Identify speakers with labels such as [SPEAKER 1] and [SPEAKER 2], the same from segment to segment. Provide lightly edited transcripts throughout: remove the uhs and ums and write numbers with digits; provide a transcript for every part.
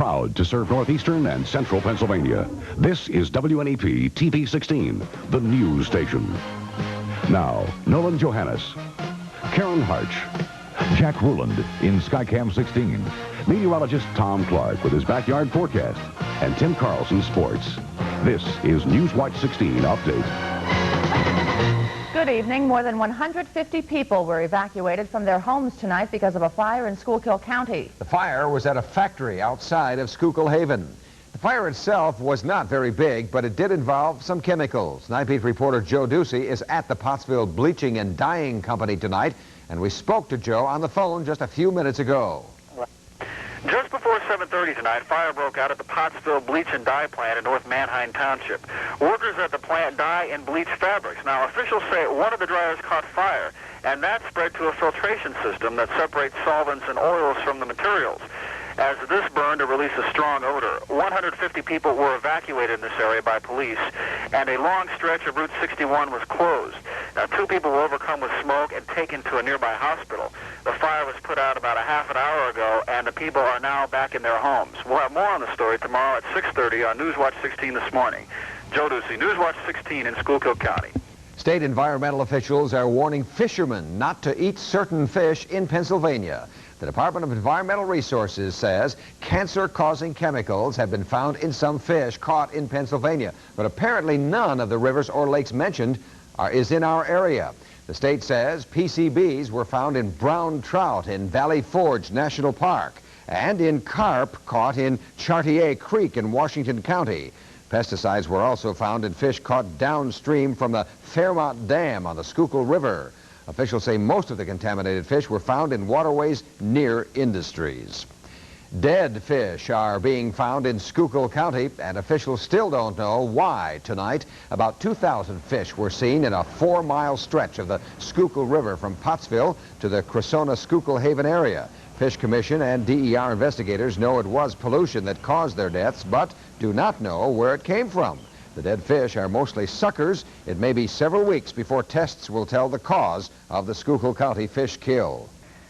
[SPEAKER 1] proud to serve northeastern and central Pennsylvania. This is WNEP TV 16, the news station. Now, Nolan Johannes, Karen Harch, Jack Ruland in Skycam 16, meteorologist Tom Clark with his backyard forecast, and Tim Carlson Sports. This is Newswatch 16 Update.
[SPEAKER 2] Good evening. More than 150 people were evacuated from their homes tonight because of a fire in Schuylkill County.
[SPEAKER 3] The fire was at a factory outside of Schuylkill Haven. The fire itself was not very big, but it did involve some chemicals. Night Beat reporter Joe Ducey is at the Pottsville Bleaching and Dyeing Company tonight, and we spoke to Joe on the phone just a few minutes ago.
[SPEAKER 4] Just before 7:30 tonight, fire broke out at the Pottsville Bleach and Dye plant in North Manheim Township. Workers at the plant dye and bleach fabrics. Now, officials say one of the dryers caught fire, and that spread to a filtration system that separates solvents and oils from the materials. As this burned, it released a strong odor. 150 people were evacuated in this area by police, and a long stretch of Route 61 was closed. Now, 2 people were overcome with smoke and taken to a nearby hospital. The fire was put out about a half an hour ago, and the people are now back in their homes. We'll have more on the story tomorrow at 6:30 on Newswatch 16 this morning. Joe Ducey, Newswatch 16 in Schuylkill County.
[SPEAKER 3] State environmental officials are warning fishermen not to eat certain fish in Pennsylvania. The Department of Environmental Resources says cancer-causing chemicals have been found in some fish caught in Pennsylvania, but apparently none of the rivers or lakes mentioned is in our area. The state says PCBs were found in brown trout in Valley Forge National Park and in carp caught in Chartier Creek in Washington County. Pesticides were also found in fish caught downstream from the Fairmont Dam on the Schuylkill River. Officials say most of the contaminated fish were found in waterways near industries. Dead fish are being found in Schuylkill County, and officials still don't know why tonight. About 2,000 fish were seen in a 4-mile stretch of the Schuylkill River from Pottsville to the Cressona-Schuylkill Haven area. Fish Commission and DER investigators know it was pollution that caused their deaths, but do not know where it came from. The dead fish are mostly suckers. It may be several weeks before tests will tell the cause of the Schuylkill County fish kill.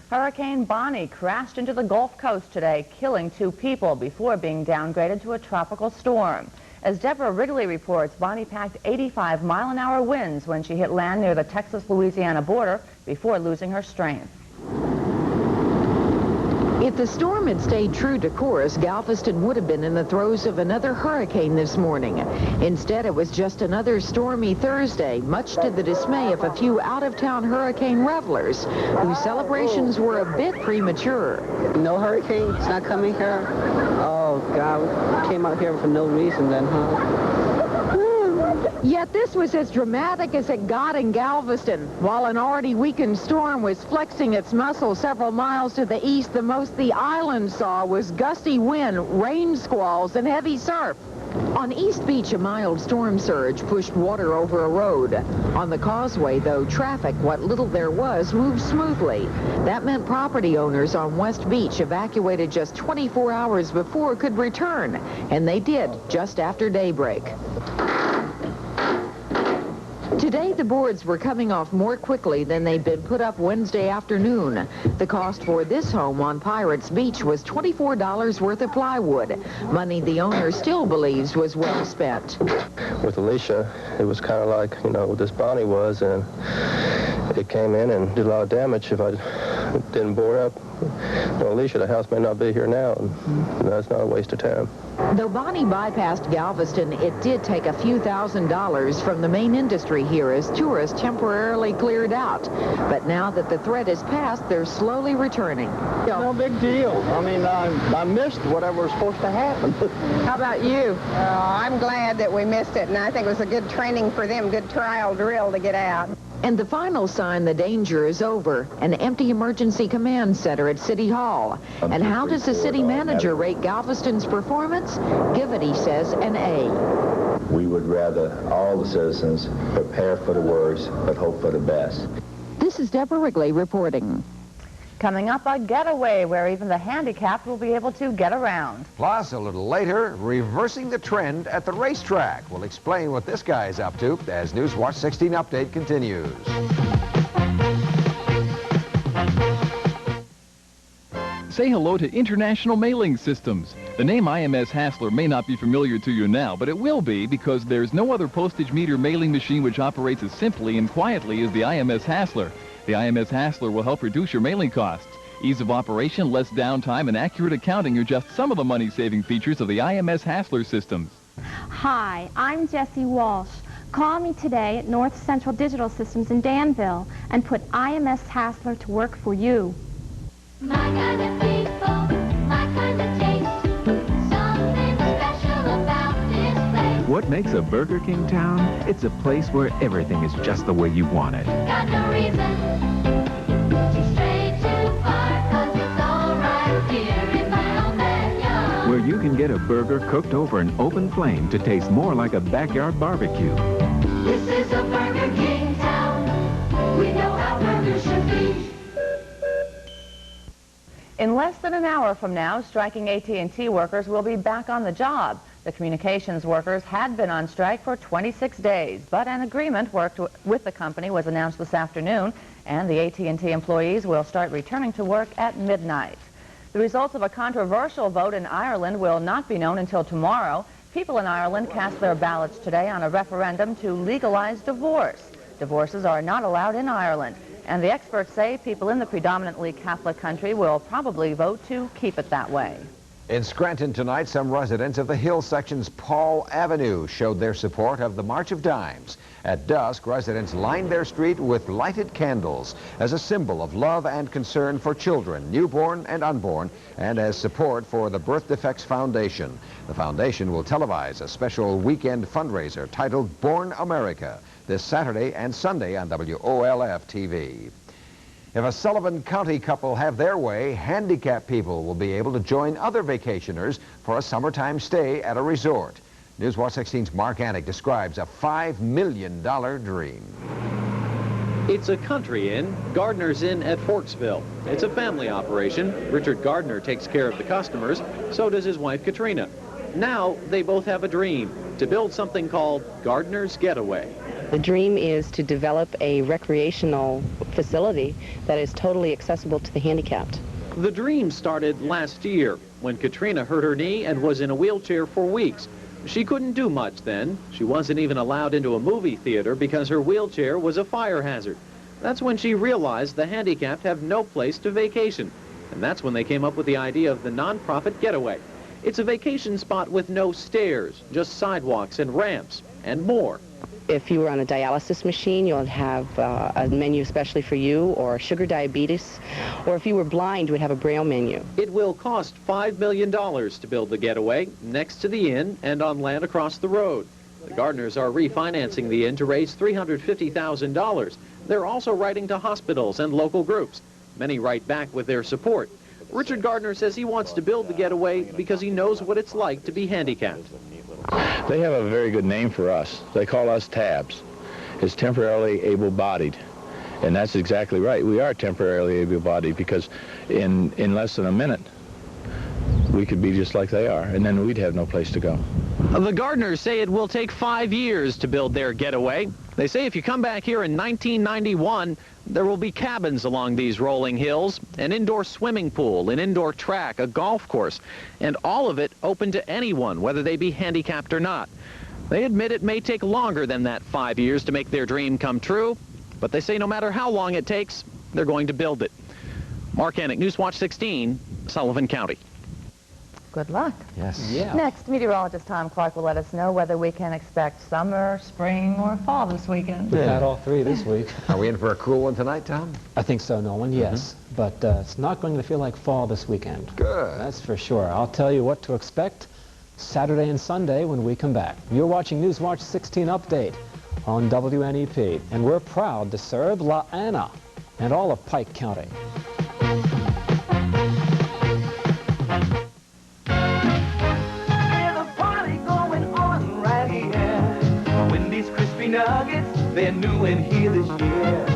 [SPEAKER 2] Hurricane Bonnie crashed into the Gulf Coast today, killing 2 people before being downgraded to a tropical storm. As Deborah Wrigley reports, Bonnie packed 85-mile-an-hour winds when she hit land near the Texas-Louisiana border before losing her strength.
[SPEAKER 5] If the storm had stayed true to course, Galveston would have been in the throes of another hurricane this morning. Instead, it was just another stormy Thursday, much to the dismay of a few out-of-town hurricane revelers, whose celebrations were a bit premature.
[SPEAKER 6] No hurricane? It's not coming here? Oh, God. We came out here for no reason then, huh?
[SPEAKER 5] Yet this was as dramatic as it got in Galveston. While an already weakened storm was flexing its muscles several miles to the east, the most the island saw was gusty wind, rain squalls, and heavy surf. On East Beach, a mild storm surge pushed water over a road. On the causeway, though, traffic, what little there was, moved smoothly. That meant property owners on West Beach, evacuated just 24 hours before, could return, and they did just after daybreak. Today, the boards were coming off more quickly than they'd been put up Wednesday afternoon. The cost for this home on Pirates Beach was $24 worth of plywood, money the owner still believes was well spent.
[SPEAKER 7] With Alicia, it was kind of like, you know, this Bonnie was, and it came in and did a lot of damage. If I didn't board up, well, Alicia, the house may not be here now, and that's not a waste of time.
[SPEAKER 5] Though Bonnie bypassed Galveston, it did take a few $1,000s from the main industry here as tourists temporarily cleared out. But now that the threat is past, they're slowly returning.
[SPEAKER 6] No big deal. I mean, I missed whatever was supposed to happen.
[SPEAKER 5] How about you?
[SPEAKER 8] I'm glad that we missed it, and I think it was a good training for them, good trial drill to get out.
[SPEAKER 5] And the final sign the danger is over, an empty emergency command center at City Hall. And how does the city manager rate Galveston's performance? Give it, he says, an A.
[SPEAKER 9] We would rather all the citizens prepare for the worst, but hope for the best.
[SPEAKER 5] This is Deborah Wrigley reporting.
[SPEAKER 2] Coming up, a getaway where even the handicapped will be able to get around.
[SPEAKER 3] Plus, a little later, reversing the trend at the racetrack. We'll explain what this guy's up to as Newswatch 16 Update continues.
[SPEAKER 10] say hello to International Mailing Systems. The name IMS Hassler may not be familiar to you now, but it will be because there's no other postage meter mailing machine which operates as simply and quietly as the IMS Hassler. The IMS Hassler will help reduce your mailing costs. Ease of operation, less downtime, and accurate accounting are just some of the money-saving features of the IMS Hassler systems.
[SPEAKER 11] Hi, I'm Jessie Walsh. Call me today at North Central Digital Systems in Danville and put IMS Hassler to work for you.
[SPEAKER 12] My kind of people, my kind of taste, something special about this place.
[SPEAKER 13] What makes a Burger King town? It's a place where everything is just the way you want it.
[SPEAKER 12] Got no reason to stray too far, 'cause it's all right here in my own backyard.
[SPEAKER 13] Where you can get a burger cooked over an open flame to taste more like a backyard barbecue.
[SPEAKER 12] This is a Burger King town. We know how burgers should be.
[SPEAKER 2] In less than an hour from now, striking AT&T workers will be back on the job. The communications workers had been on strike for 26 days, but an agreement worked with the company was announced this afternoon, and the AT&T employees will start returning to work at midnight. The results of a controversial vote in Ireland will not be known until tomorrow. People in Ireland cast their ballots today on a referendum to legalize divorce. Divorces are not allowed in Ireland, and the experts say people in the predominantly Catholic country will probably vote to keep it that way.
[SPEAKER 3] In Scranton tonight, some residents of the Hill section's Paul Avenue showed their support of the March of Dimes. At dusk, residents lined their street with lighted candles as a symbol of love and concern for children, newborn and unborn, and as support for the Birth Defects Foundation. The foundation will televise a special weekend fundraiser titled Born America this Saturday and Sunday on WOLF TV. If a Sullivan County couple have their way, handicapped people will be able to join other vacationers for a summertime stay at a resort. Newswatch 16's Mark Annick describes a $5 million dream.
[SPEAKER 14] It's a country inn, Gardner's Inn at Forksville. It's a family operation. Richard Gardner takes care of the customers, so does his wife Katrina. Now they both have a dream, to build something called Gardner's Getaway.
[SPEAKER 15] The dream is to develop a recreational facility that is totally accessible to the handicapped.
[SPEAKER 14] The dream started last year when Katrina hurt her knee and was in a wheelchair for weeks. She couldn't do much then. She wasn't even allowed into a movie theater because her wheelchair was a fire hazard. That's when she realized the handicapped have no place to vacation. And that's when they came up with the idea of the nonprofit Getaway. It's a vacation spot with no stairs, just sidewalks and ramps and more.
[SPEAKER 15] If you were on a dialysis machine, you'll have a menu especially for you, or sugar diabetes, or if you were blind, you would have a Braille menu.
[SPEAKER 14] It will cost $5 million to build the Getaway next to the inn and on land across the road. The Gardners are refinancing the inn to raise $350,000. They're also writing to hospitals and local groups. Many write back with their support. Richard Gardner says he wants to build the Getaway because he knows what it's like to be handicapped.
[SPEAKER 16] They have a very good name for us. They call us TABS. It's temporarily able-bodied. And that's exactly right. We are temporarily able-bodied because in less than a minute, we could be just like they are, and then we'd have no place to go.
[SPEAKER 14] The Gardners say it will take 5 years to build their Getaway. They say if you come back here in 1991, there will be cabins along these rolling hills, an indoor swimming pool, an indoor track, a golf course, and all of it open to anyone, whether they be handicapped or not. They admit it may take longer than that 5 years to make their dream come true, but they say no matter how long it takes, they're going to build it. Mark Annick, Newswatch 16, Sullivan County.
[SPEAKER 2] Good luck.
[SPEAKER 3] Yes.
[SPEAKER 14] Yeah.
[SPEAKER 2] Next, meteorologist Tom Clark will let us know whether we can expect summer, spring, or fall this weekend.
[SPEAKER 17] We've had all three this week.
[SPEAKER 3] Are we in for a cool one tonight, Tom?
[SPEAKER 17] I think so, Nolan, yes. But it's not going to feel like fall this weekend.
[SPEAKER 3] Good.
[SPEAKER 17] That's for sure. I'll tell you what to expect Saturday and Sunday when we come back. You're watching Newswatch 16 Update on WNEP, and we're proud to serve La Anna and all of Pike County.
[SPEAKER 18] Nuggets, they're new and here this year.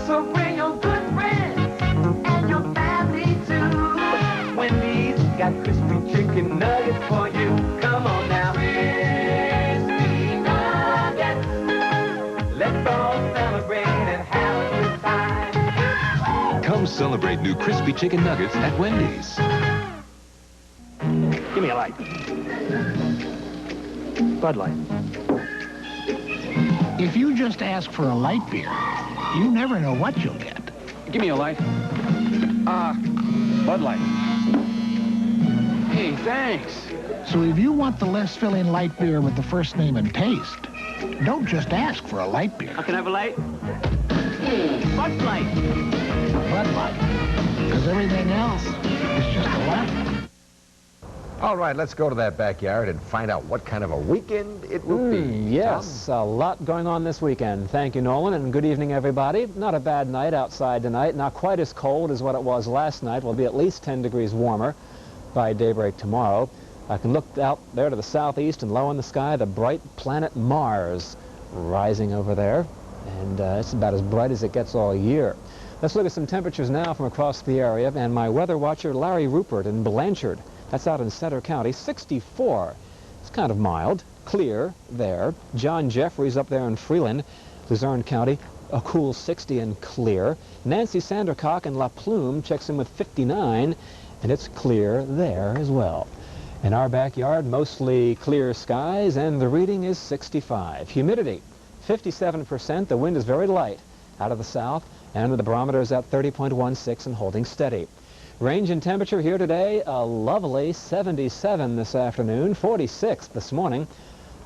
[SPEAKER 18] So bring your good friends and your family too. Wendy's got crispy chicken nuggets for you. Come on now. Crispy nuggets. Let's all celebrate and have a good time.
[SPEAKER 19] Come
[SPEAKER 13] Celebrate new crispy chicken nuggets at Wendy's.
[SPEAKER 19] Give me a light. Bud Light.
[SPEAKER 20] If you just ask for a light beer, you never know what you'll get.
[SPEAKER 19] Give me a light. Bud Light. Hey, thanks.
[SPEAKER 20] So if you want the less filling light beer with the first name and taste, don't just ask for a light beer.
[SPEAKER 19] Can I have a light? Bud Light.
[SPEAKER 20] Bud Light. Because everything else is just a light.
[SPEAKER 3] All right, let's go to that backyard and find out what kind of a weekend it will be.
[SPEAKER 17] Yes, a lot going on this weekend. Thank you, Nolan, and good evening, everybody. Not a bad night outside tonight. Not quite as cold as what it was last night. Will be at least 10 degrees warmer by daybreak tomorrow. I can look out there to the southeast, and low in the sky, the bright planet Mars rising over there. And it's about as bright as it gets all year. Let's look at some temperatures now from across the area. And my weather watcher, Larry Rupert in Blanchard. That's out in Center County, 64. It's kind of mild, clear there. John Jeffries up there in Freeland, Luzerne County, a cool 60 and clear. Nancy Sandercock in La Plume checks in with 59, and it's clear there as well. In our backyard, mostly clear skies, and the reading is 65. Humidity, 57%. The wind is very light out of the south, and the barometer is at 30.16 and holding steady. Range in temperature here today, a lovely 77 this afternoon, 46 this morning.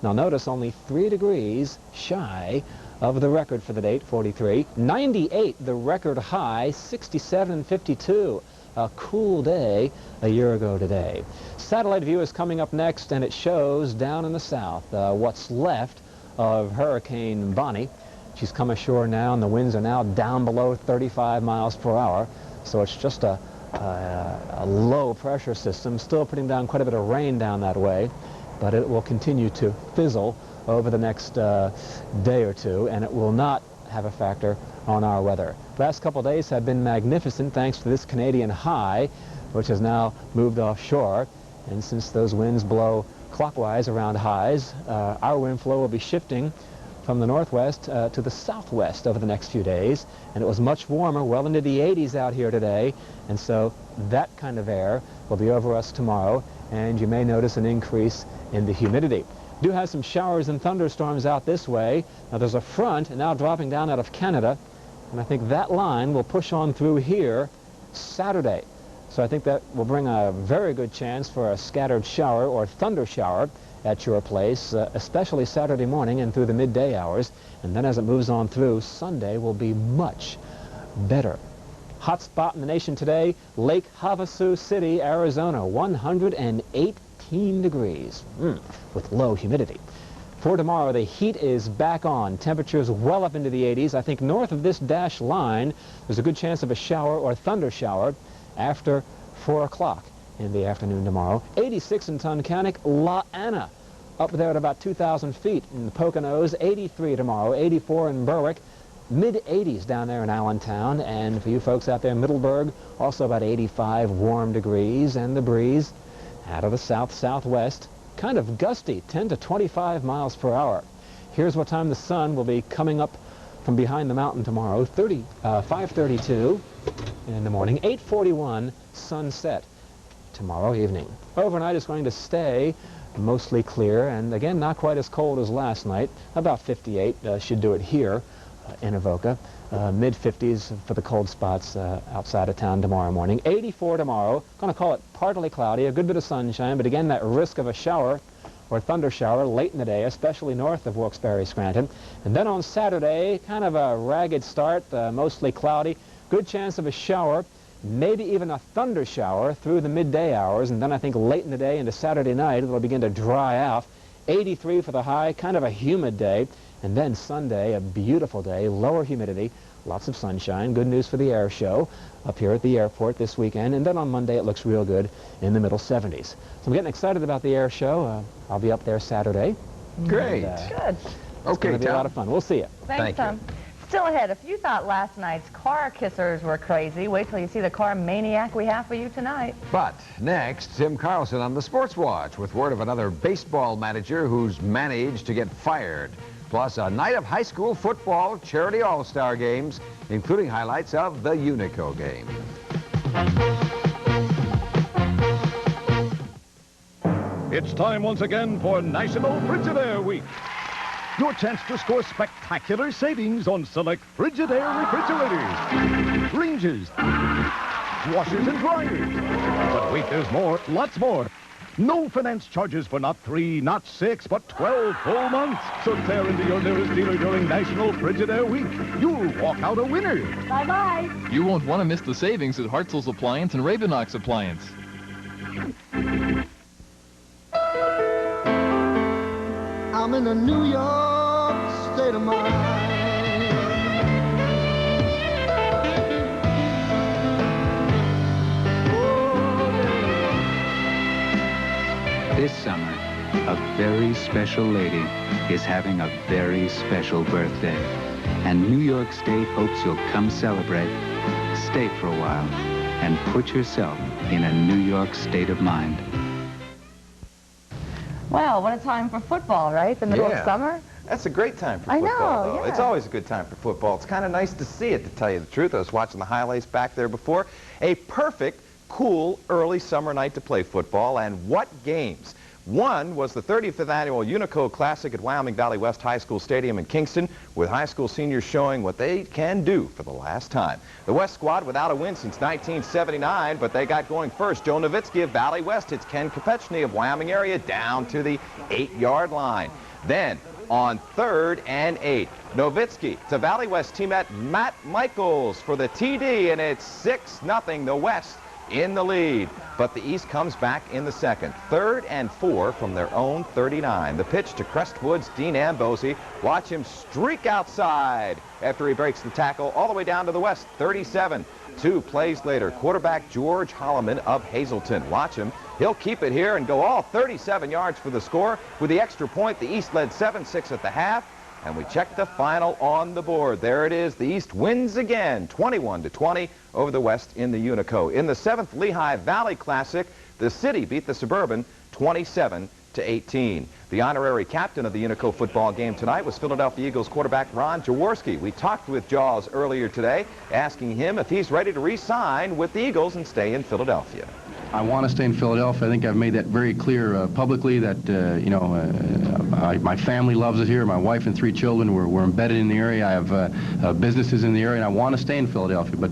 [SPEAKER 17] Now notice only 3 degrees shy of the record for the date, 43. 98 the record high, 67 and 52. A cool day a year ago today. Satellite view is coming up next, and it shows down in the south what's left of Hurricane Bonnie. She's come ashore now, and the winds are now down below 35 miles per hour. So it's just a low pressure system, still putting down quite a bit of rain down that way, but it will continue to fizzle over the next day or two, and it will not have a factor on our weather. Last couple of days have been magnificent thanks to this Canadian high, which has now moved offshore, and since those winds blow clockwise around highs, our wind flow will be shifting from the northwest to the southwest over the next few days, and it was much warmer, well into the 80s out here today, and so that kind of air will be over us tomorrow, and you may notice an increase in the humidity. Do have some showers and thunderstorms out this way. Now there's a front now dropping down out of Canada, and I think that line will push on through here Saturday. So I think that will bring a very good chance for a scattered shower or thunder shower at your place, especially Saturday morning and through the midday hours. And then as it moves on through, Sunday will be much better. Hot spot in the nation today, Lake Havasu City, Arizona, 118 degrees with low humidity. For tomorrow, the heat is back on. Temperatures well up into the 80s. I think north of this dashed line, there's a good chance of a shower or thunder shower after 4 o'clock in the afternoon tomorrow. 86 in Tunkhannock, La Anna, up there at about 2,000 feet in the Poconos. 83 tomorrow, 84 in Berwick, mid-80s down there in Allentown, and for you folks out there in Middleburg, also about 85 warm degrees, and the breeze out of the south-southwest, kind of gusty, 10 to 25 miles per hour. Here's what time the sun will be coming up from behind the mountain tomorrow. 5:32 in the morning, 8:41 sunset tomorrow evening. Overnight is going to stay mostly clear, and again not quite as cold as last night. About 58 should do it here in Avoca. Mid-50s for the cold spots outside of town tomorrow morning. 84 tomorrow. Going to call it partly cloudy, a good bit of sunshine, but again that risk of a shower or thunder shower late in the day, especially north of Wilkes-Barre, Scranton. And then on Saturday, kind of a ragged start, mostly cloudy. Good chance of a shower, maybe even a thunder shower through the midday hours, and then I think late in the day into Saturday night it'll begin to dry out. 83 for the high, kind of a humid day, and then Sunday, a beautiful day, lower humidity, lots of sunshine. Good news for the air show up here at the airport this weekend, and then on Monday it looks real good in the middle 70s. So I'm getting excited about the air show. I'll be up there Saturday.
[SPEAKER 3] Great.
[SPEAKER 2] Good.
[SPEAKER 17] It's going to be a lot of fun. We'll see you.
[SPEAKER 2] Thanks, Tom. Still ahead, if you thought last night's car kissers were crazy, wait till you see the car maniac we have for you tonight.
[SPEAKER 3] But next, Tim Carlson on the Sports Watch with word of another baseball manager who's managed to get fired. Plus, a night of high school football charity all-star games including highlights of the Unico game.
[SPEAKER 21] It's time once again for National Frigidaire Week. Your chance to score spectacular savings on select Frigidaire refrigerators, ranges, washers and dryers. But wait, there's more, lots more. No finance charges for not 3, not 6, but 12 full months. So tear into your nearest dealer during National Frigidaire Week. You'll walk out a winner.
[SPEAKER 11] Bye-bye.
[SPEAKER 10] You won't want to miss the savings at Hartzell's Appliance and Rabinox Appliance.
[SPEAKER 18] I'm in a New York state of mind.
[SPEAKER 13] This summer, a very special lady is having a very special birthday. And New York State hopes you'll come celebrate, stay for a while, and put yourself in a New York state of mind.
[SPEAKER 2] Well, what a time for football, right? The middle of summer?
[SPEAKER 22] That's a great time for
[SPEAKER 2] I
[SPEAKER 22] football,
[SPEAKER 2] know,
[SPEAKER 22] though.
[SPEAKER 2] yeah.
[SPEAKER 22] It's always a good time for football. It's kind of nice to see it, to tell you the truth. I was watching the highlights back there before. A perfect, cool, early summer night to play football, and what games. One was the 35th annual Unico Classic at Wyoming Valley West High School Stadium in Kingston, with high school seniors showing what they can do for the last time. The West squad without a win since 1979, but they got going first. Joe Nowitzki of Valley West hits Ken Kopechny of Wyoming area down to the 8-yard line. Then, on 3rd and 8, Nowitzki to Valley West teammate Matt Michaels for the TD, and it's 6-0, the West in the lead. But the East comes back in the second. 3rd and 4 from their own 39. The pitch to Crestwood's Dean Ambosi. Watch him streak outside after he breaks the tackle all the way down to the West, 37. 2 plays later, quarterback George Holloman of Hazleton. Watch him. He'll keep it here and go all 37 yards for the score. With the extra point, the East led 7-6 at the half. And we check the final on the board. There it is. The East wins again, 21-20 over the West in the Unico. In the 7th Lehigh Valley Classic, the City beat the Suburban 27-18. The honorary captain of the Unico football game tonight was Philadelphia Eagles quarterback Ron Jaworski. We talked with Jaws earlier today, asking him if he's ready to re-sign with the Eagles and stay in Philadelphia.
[SPEAKER 23] I want to stay in Philadelphia. I think I've made that very clear publicly that, my family loves it here. My wife and 3 children, we're embedded in the area. I have businesses in the area, and I want to stay in Philadelphia. But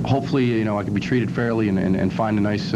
[SPEAKER 23] hopefully, I can be treated fairly and find a nice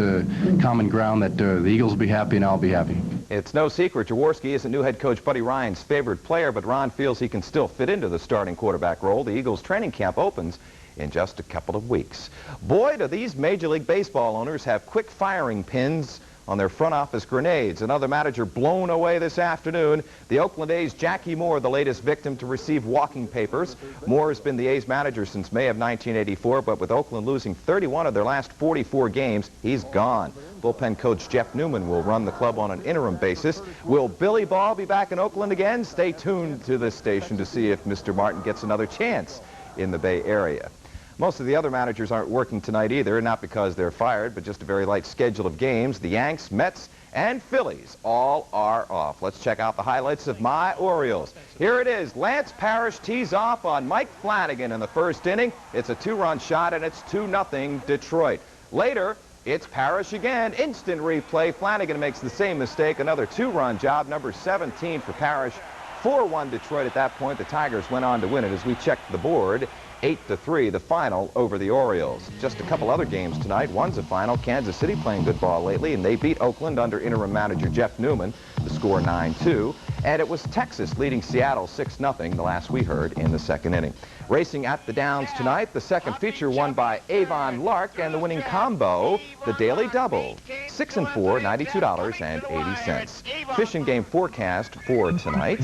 [SPEAKER 23] common ground that the Eagles will be happy and I'll be happy.
[SPEAKER 22] It's no secret Jaworski isn't new head coach Buddy Ryan's favorite player, but Ron feels he can still fit into the starting quarterback role. The Eagles training camp opens in just a couple of weeks. Boy, do these Major League Baseball owners have quick firing pins on their front office grenades. Another manager blown away this afternoon. The Oakland A's' Jackie Moore, the latest victim to receive walking papers. Moore has been the A's manager since May of 1984, but with Oakland losing 31 of their last 44 games, he's gone. Bullpen coach Jeff Newman will run the club on an interim basis. Will Billy Ball be back in Oakland again? Stay tuned to this station to see if Mr. Martin gets another chance in the Bay Area. Most of the other managers aren't working tonight either, not because they're fired, but just a very light schedule of games. The Yanks, Mets, and Phillies all are off. Let's check out the highlights of my Orioles. Here it is. Lance Parrish tees off on Mike Flanagan in the first inning. It's a 2-run shot, and it's 2-0 Detroit. Later, it's Parrish again. Instant replay. Flanagan makes the same mistake. Another 2-run job, number 17 for Parrish. 4-1 Detroit at that point. The Tigers went on to win it as we checked the board. 8-3, the final over the Orioles. Just a couple other games tonight. One's a final. Kansas City playing good ball lately, and they beat Oakland under interim manager Jeff Newman. The score 9-2. And it was Texas leading Seattle 6-0, the last we heard, in the second inning. Racing at the Downs tonight, the second feature won by Avon Lark, and the winning combo, the Daily Double. 6 and 4, $92.80. Fishing game forecast for tonight.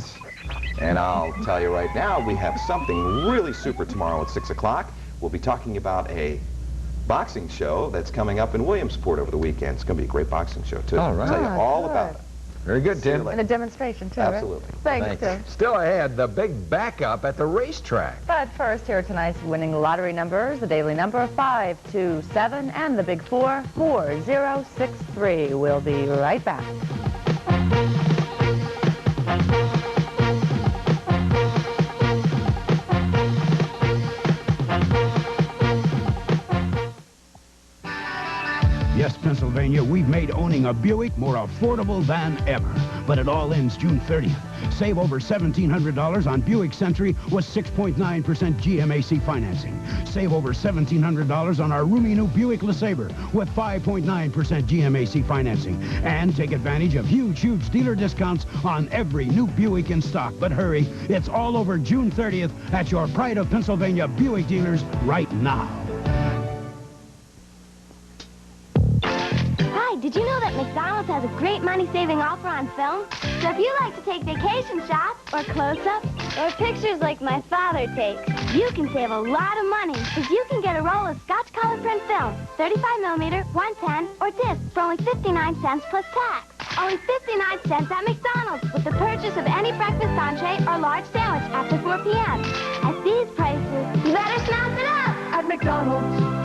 [SPEAKER 22] And I'll tell you right now, we have something really super tomorrow at 6 o'clock. We'll be talking about a boxing show that's coming up in Williamsport over the weekend. It's going to be a great boxing show, too.
[SPEAKER 3] All right.
[SPEAKER 22] I'll tell you all about it.
[SPEAKER 3] Very good, Tim.
[SPEAKER 2] And a demonstration, too,
[SPEAKER 22] Absolutely.
[SPEAKER 2] Right? Thanks, Tim.
[SPEAKER 3] Still ahead, the big backup at the racetrack.
[SPEAKER 2] But first, here are tonight's winning lottery numbers. The daily number 527 and the big 44063. We'll be right back.
[SPEAKER 1] Pennsylvania, we've made owning a Buick more affordable than ever. But it all ends June 30th. Save over $1,700 on Buick Century with 6.9% GMAC financing. Save over $1,700 on our roomy new Buick LeSabre with 5.9% GMAC financing. And take advantage of huge dealer discounts on every new Buick in stock. But hurry, it's all over June 30th at your Pride of Pennsylvania Buick dealers right now.
[SPEAKER 4] Hi, did you know that McDonald's has a great money-saving offer on film? So if you like to take vacation shots, or close-ups, or pictures like my father takes, you can save a lot of money, because you can get a roll of Scotch color print film, 35mm, 110, or disc for only 59 cents plus tax. Only 59 cents at McDonald's with the purchase of any breakfast entree or large sandwich after 4 p.m. At these prices, you better snap it up at McDonald's.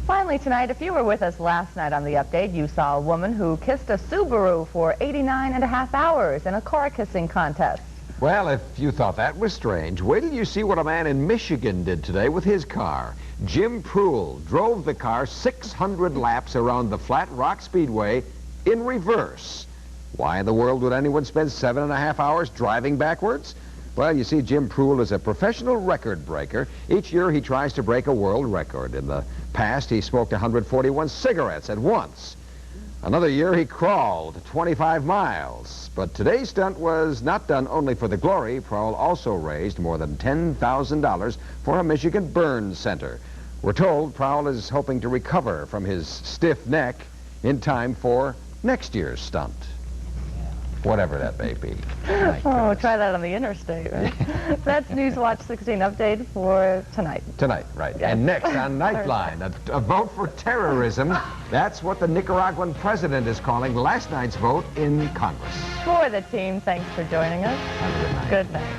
[SPEAKER 2] Finally tonight, if you were with us last night on the update, you saw a woman who kissed a Subaru for 89.5 hours in a car kissing contest.
[SPEAKER 3] Well, if you thought that was strange, wait till you see what a man in Michigan did today with his car. Jim Proul drove the car 600 laps around the Flat Rock Speedway in reverse. Why in the world would anyone spend 7.5 hours driving backwards? Well, you see, Jim Proul is a professional record breaker. Each year he tries to break a world record. In the past, he smoked 141 cigarettes at once. Another year, he crawled 25 miles. But today's stunt was not done only for the glory. Proul also raised more than $10,000 for a Michigan burn center. We're told Proul is hoping to recover from his stiff neck in time for next year's stunt. Whatever that may be.
[SPEAKER 2] Oh, try that on the interstate, right? That's Newswatch 16 update for tonight.
[SPEAKER 3] Tonight, right. Yes. And next on Nightline, a vote for terrorism. That's what the Nicaraguan president is calling last night's vote in Congress.
[SPEAKER 2] For the team, thanks for joining us.
[SPEAKER 3] Have a good night.
[SPEAKER 2] Good night.